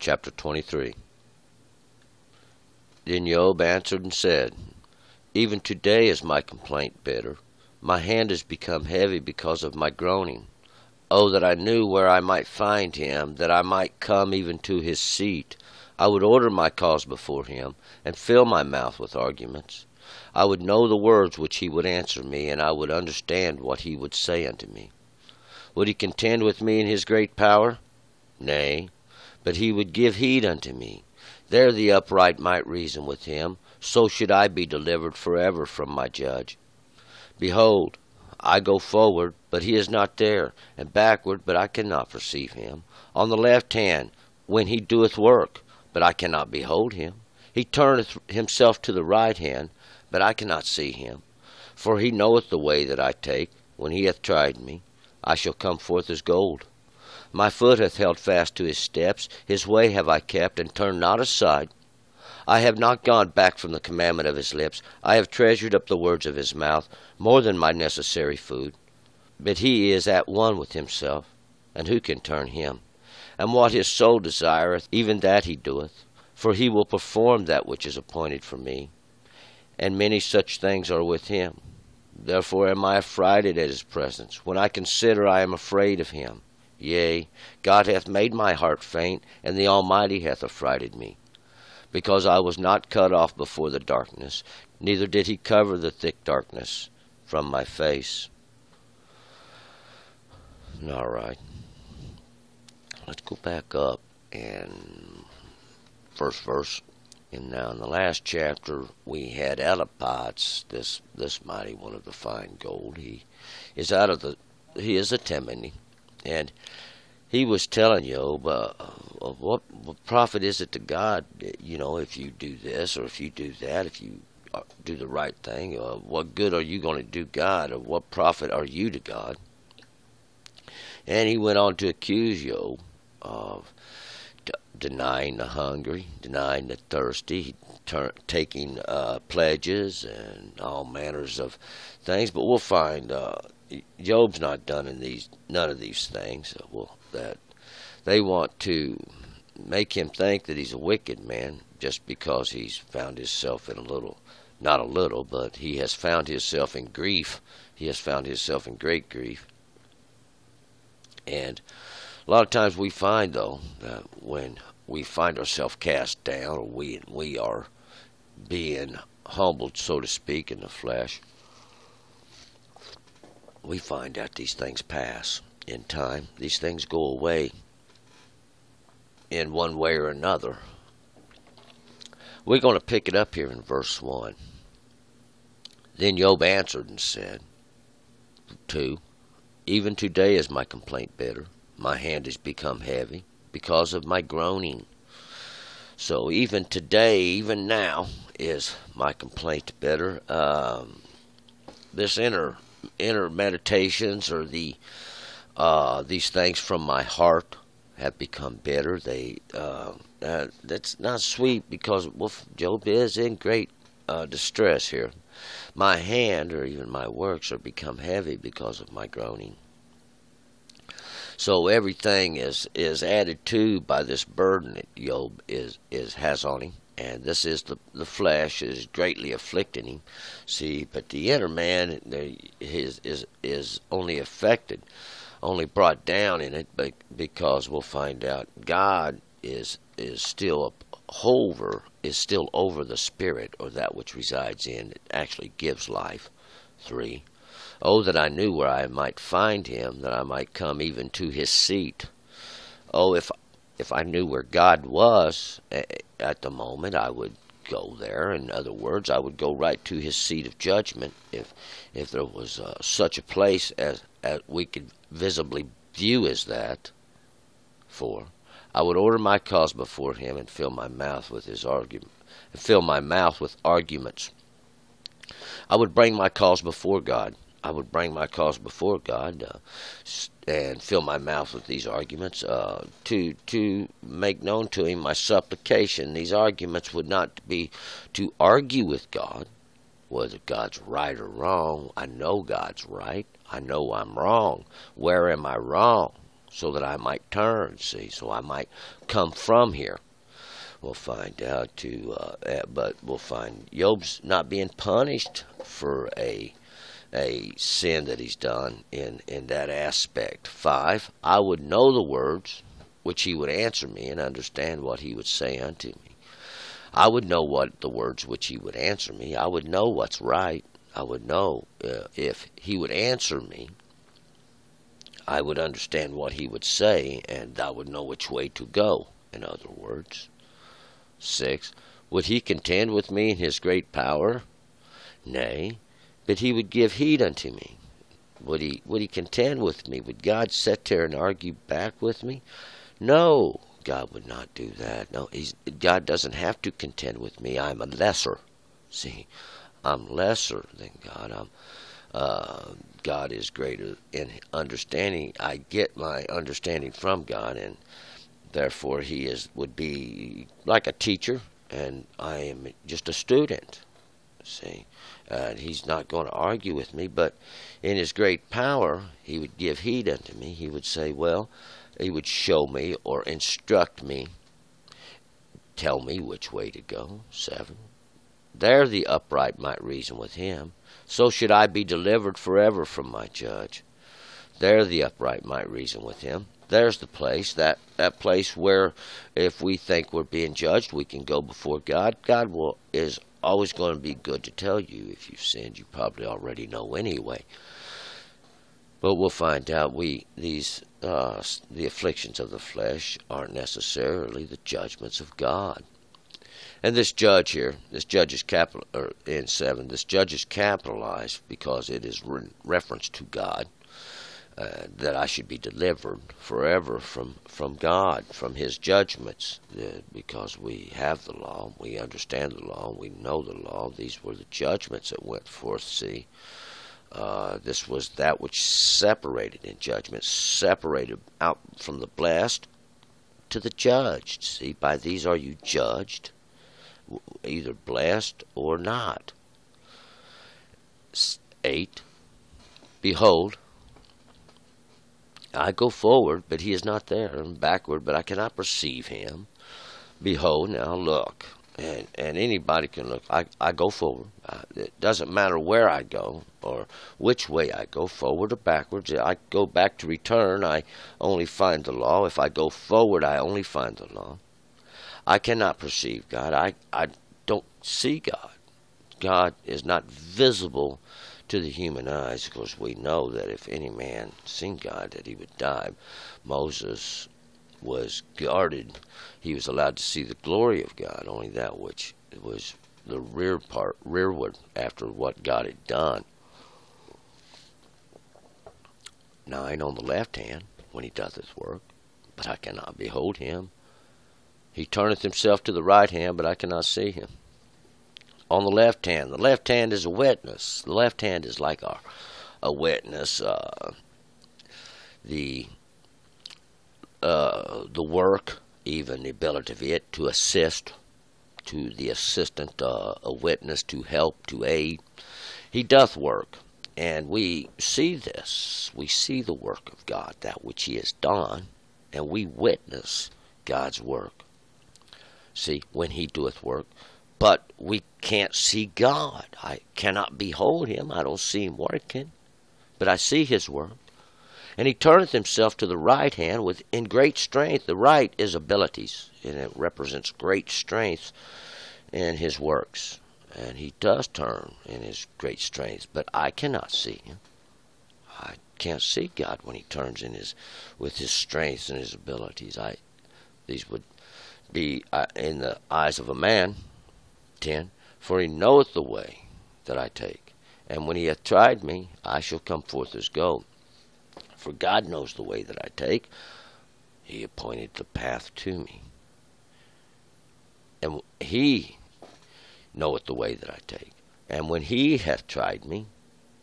Chapter 23. Then Job answered and said, Even today is my complaint bitter. My hand has become heavy because of my groaning. Oh, that I knew where I might find him, that I might come even to his seat. I would order my cause before him, and fill my mouth with arguments. I would know the words which he would answer me, and I would understand what he would say unto me. Would he contend with me in his great power? Nay, but he would give heed unto me. There the upright might reason with him, so should I be delivered forever from my judge. Behold, I go forward, but he is not there, and backward, but I cannot perceive him. On the left hand, when he doeth work, but I cannot behold him. He turneth himself to the right hand, but I cannot see him. For he knoweth the way that I take. When he hath tried me, I shall come forth as gold. My foot hath held fast to his steps. His way have I kept, and turned not aside. I have not gone back from the commandment of his lips. I have treasured up the words of his mouth, more than my necessary food. But he is at one with himself, and who can turn him? And what his soul desireth, even that he doeth. For he will perform that which is appointed for me. And many such things are with him. Therefore am I affrighted at his presence. When I consider, I am afraid of him. Yea, God hath made my heart faint, and the Almighty hath affrighted me. Because I was not cut off before the darkness, neither did he cover the thick darkness from my face. All right. Let's go back up and first verse. And now in the last chapter we had Eliphaz, this mighty one of the fine gold. He is a Timon, and he was telling Job, what profit is it to God, if you do this or if you do that, if you do the right thing? What good are you going to do God, or what profit are you to God? And he went on to accuse Job of denying the hungry, denying the thirsty, taking pledges and all manners of things. But we'll find Job's not done in none of these things. That they want to make him think that he's a wicked man just because he's found himself in but he has found himself in grief. He has found himself in great grief. And a lot of times we find, though, that when we find ourselves cast down, or we are being humbled, so to speak, in the flesh, we find that these things pass in time. These things go away in one way or another. We're going to pick it up here in verse 1. Then Job answered and said, 2, Even today is my complaint bitter. My hand has become heavy because of my groaning. So even today, even now, is my complaint bitter. This inner meditations, or these things from my heart, have become bitter. That's not sweet, because Job is in great distress here. My hand, or even my works, are become heavy because of my groaning. So everything is added to by this burden that Job has on him, and this is the flesh is greatly afflicting him. See, but the inner man is only affected, only brought down in it, because we'll find out God is still over the spirit, or that which resides in it, actually gives life. 3. Oh, that I knew where I might find him, that I might come even to his seat. Oh, if I knew where God was at the moment, I would go there. In other words, I would go right to his seat of judgment, if there was such a place as we could visibly view as that. 4. I would order my cause before him, and fill my mouth with arguments. I would bring my cause before God. And fill my mouth with these arguments, to make known to him my supplication. These arguments would not be to argue with God, whether God's right or wrong. I know God's right. I know I'm wrong. Where am I wrong? so that I might turn, see, so I might come from here. We'll find out too, but we'll find Job's not being punished for a sin that he's done in that aspect. 5, I would know the words which he would answer me, and understand what he would say unto me. I would know what the words which he would answer me. I would know what's right. I would know if he would answer me. I would understand what he would say, and I would know which way to go, in other words. 6, would he contend with me in his great power? Nay, but he would give heed unto me. Would he contend with me? Would God sit there and argue back with me? No, God would not do that. No, God doesn't have to contend with me. I'm a lesser. See, I'm lesser than God. God is greater in understanding. I get my understanding from God, and therefore He would be like a teacher, and I am just a student. See, He's not going to argue with me, but in His great power, He would give heed unto me. He would say, well, He would show me or instruct me, tell me which way to go. 7, there the upright might reason with Him. So should I be delivered forever from my judge. There the upright might reason with Him. There's the place, that place where if we think we're being judged, we can go before God. God is always going to be good to tell you. If you've sinned, you probably already know anyway. But we'll find out the afflictions of the flesh aren't necessarily the judgments of God. And this judge here, this judge is in 7, this judge is capitalized because it is reference to God, that I should be delivered forever from God, from His judgments, because we have the law, we understand the law, we know the law. These were the judgments that went forth, see. This was that which separated in judgment, separated out from the blessed to the judged. See, by these are you judged, either blessed or not. 8, behold, I go forward, but He is not there, and backward, but I cannot perceive Him. Behold, now look. And anybody can look. I go forward. It doesn't matter where I go or which way I go, forward or backwards. I go back to return, I only find the law. If I go forward, I only find the law. I cannot perceive God. I don't see God. God is not visible to the human eyes, because we know that if any man seen God, that he would die. Moses was guarded. He was allowed to see the glory of God, only that which was the rearward after what God had done. 9, on the left hand, when He doth His work, but I cannot behold Him. He turneth Himself to the right hand, but I cannot see Him. On the left hand is a witness. The left hand is like a witness. The work, even the ability of it to assist, to the assistant, a witness, to help, to aid. He doth work, and we see this. We see the work of God, that which He has done, and we witness God's work. See, when He doeth work, but we can't see God. I cannot behold Him. I don't see Him working, but I see His work. And He turneth Himself to the right hand in great strength. The right is abilities, and it represents great strength in His works. And He does turn in His great strength, but I cannot see Him. I can't see God when He turns with His strength and His abilities. These would be in the eyes of a man. 10, for He knoweth the way that I take, and when He hath tried me, I shall come forth as gold. For God knows the way that I take. He appointed the path to me. And He knoweth the way that I take. And when He hath tried me,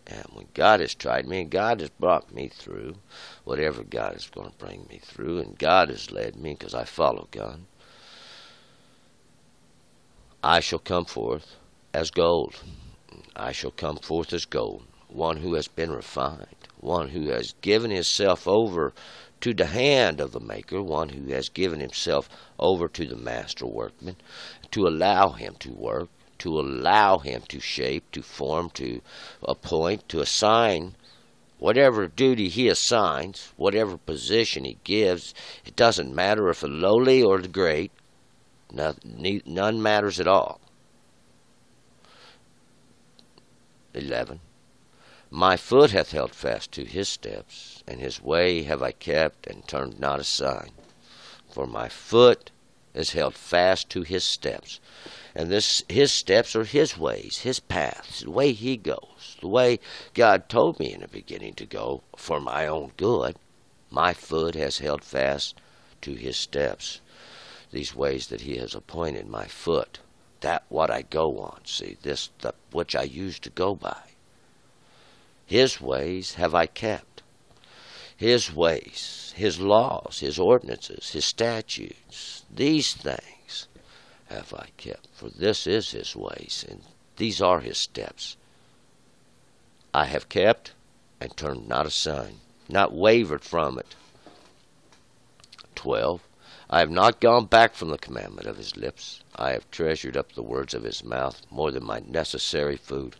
and when God has tried me, and God has brought me through, whatever God is going to bring me through, and God has led me, because I follow God, I shall come forth as gold. I shall come forth as gold. One who has been refined. One who has given himself over to the hand of the maker, one who has given himself over to the master workman, to allow him to work, to allow him to shape, to form, to appoint, to assign whatever duty he assigns, whatever position he gives. It doesn't matter if the lowly or the great. None matters at all. 11. My foot hath held fast to his steps, and his way have I kept, and turned not aside. For my foot is held fast to his steps. And his steps are his ways, his paths, the way he goes, the way God told me in the beginning to go for my own good. My foot has held fast to his steps, these ways that he has appointed my foot, that what I go on. See, this which I used to go by. His ways have I kept. His ways, his laws, his ordinances, his statutes, these things have I kept. For this is his ways, and these are his steps. I have kept, and turned not aside, not wavered from it. 12. I have not gone back from the commandment of his lips. I have treasured up the words of his mouth more than my necessary food.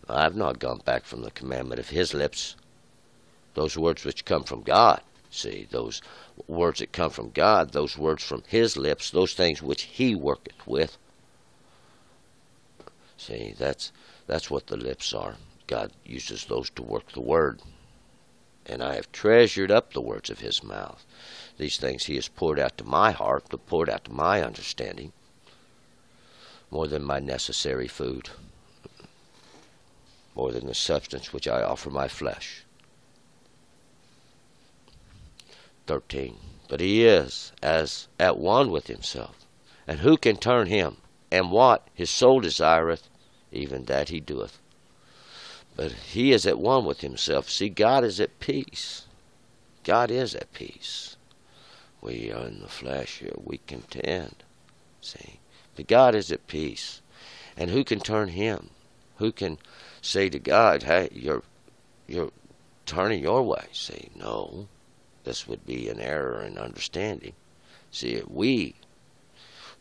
I have not gone back from the commandment of his lips. Those words which come from God. See, those words that come from God, those words from his lips, those things which he worketh with. See, that's what the lips are. God uses those to work the word. And I have treasured up the words of his mouth. These things he has poured out to my heart, poured out to my understanding, more than my necessary food, more than the substance which I offer my flesh. 13. But he is as at one with himself. And who can turn him? And what his soul desireth, even that he doeth. But he is at one with himself. See, God is at peace. God is at peace. We are in the flesh here. We contend. See, but God is at peace. And who can turn him? Who can say to God, hey, you're turning your way? Say, no. This would be an error in understanding. See, we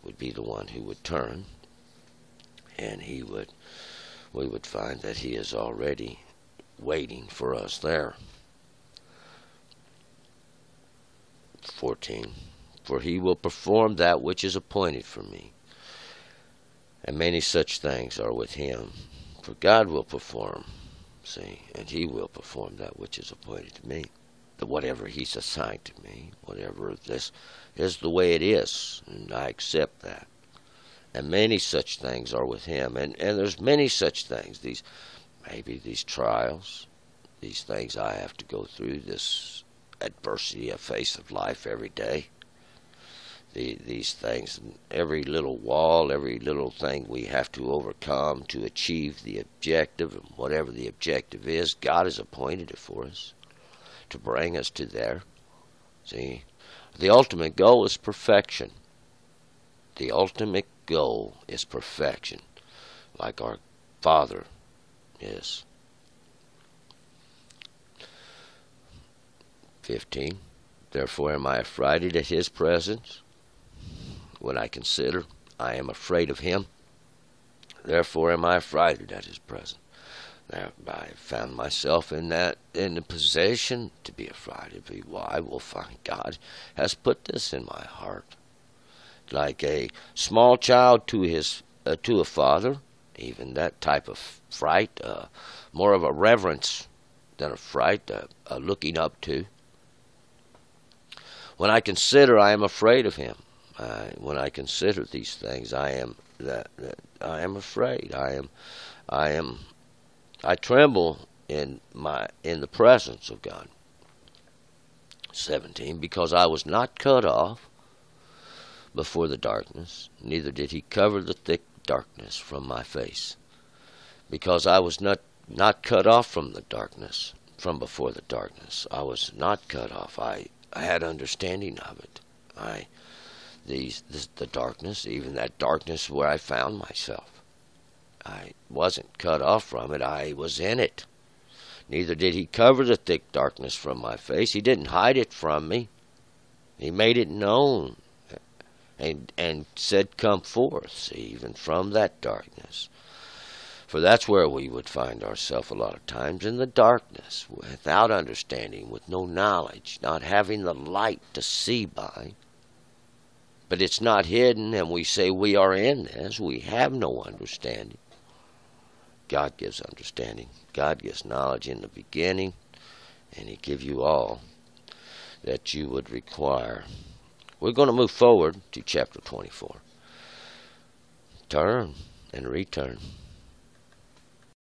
would be the one who would turn, and we would find that he is already waiting for us there. 14. For he will perform that which is appointed for me, and many such things are with him. For God will perform, see, and he will perform that which is appointed to me. Whatever he's assigned to me, whatever this is the way it is, and I accept that. And many such things are with him, and there's many such things. Maybe these trials, these things I have to go through, this adversity I face of life every day. These things, every little wall, every little thing we have to overcome to achieve the objective, and whatever the objective is, God has appointed it for us to bring us to there. See, the ultimate goal is perfection. The ultimate goal is perfection, like our Father is. 15. Therefore am I affrighted at his presence. When I consider, I am afraid of him. Therefore am I affrighted at his presence. Now, I found myself in the position to be affrighted. Why? Well, find God has put this in my heart, like a small child to a father. Even that type of fright, more of a reverence than a fright, a looking up to. When I consider, I am afraid of him. When I consider these things, I am afraid. I tremble in the presence of God. 17. Because I was not cut off before the darkness, neither did he cover the thick darkness from my face. Because I was not cut off from the darkness, from before the darkness. I was not cut off. I had understanding of it. The darkness, even that darkness where I found myself. I wasn't cut off from it. I was in it. Neither did he cover the thick darkness from my face. He didn't hide it from me. He made it known and said, come forth, even from that darkness. For that's where we would find ourselves a lot of times, in the darkness, without understanding, with no knowledge, not having the light to see by. But it's not hidden, and we say we are in this. We have no understanding. God gives understanding. God gives knowledge in the beginning, and He gives you all that you would require. We're going to move forward to chapter 24. Turn and return.